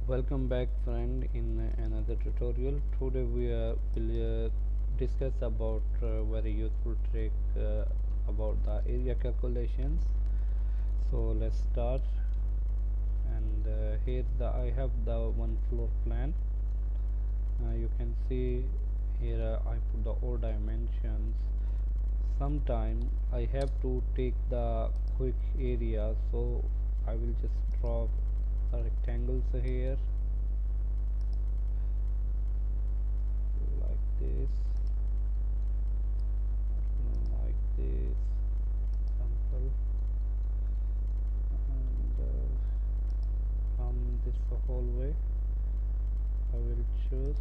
Welcome back friend in another tutorial. Today we will discuss about very useful trick about the area calculations. So let's start. And here I have the one floor plan. You can see here I put the all dimensions. Sometime I have to take the quick area, so I will just draw the rectangles here like this, like this example, and from this whole way I will choose.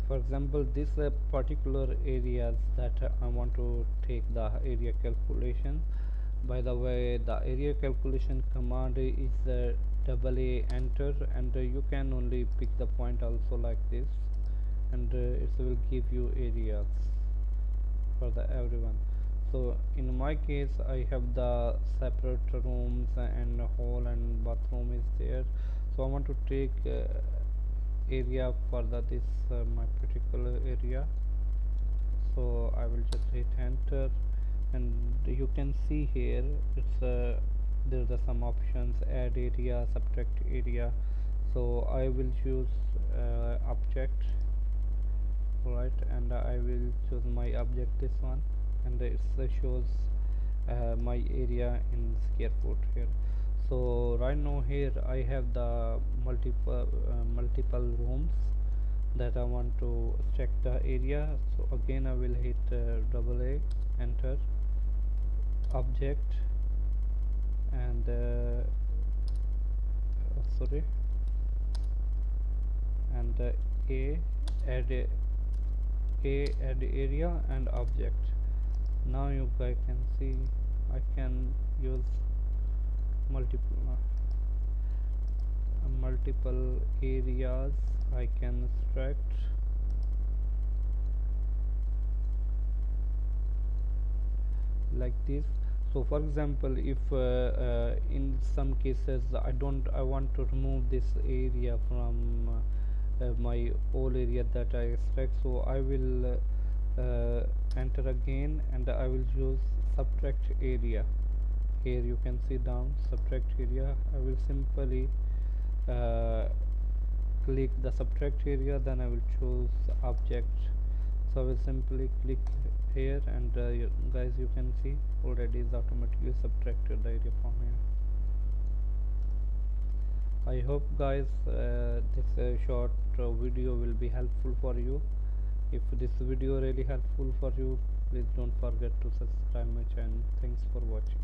For example, this particular areas that I want to take the area calculation. By the way, the area calculation command is double A enter, and you can only pick the point also like this, and it will give you areas for the everyone. So in my case I have the separate rooms and hall and bathroom is there, so I want to take area for this my particular area. So I will just hit enter, and you can see here it's there's some options: add area, subtract area. So I will choose object, right, and I will choose my object, this one, and it shows my area in square foot here. So right now here I have the multiple rooms that I want to check the area. So again I will hit double A enter, object, and sorry, and a add add area and object. Now you guys can see I can use multiple areas. I can extract like this. So for example, if in some cases I want to remove this area from my whole area that I extract, so I will enter again, and I will use subtract area. Here you can see down subtract area. I will simply click the subtract area, then I will choose object. So I will simply click here, and guys, you can see already is automatically subtracted the area from here. I hope guys this short video will be helpful for you. If this video really helpful for you, please don't forget to subscribe my channel. Thanks for watching.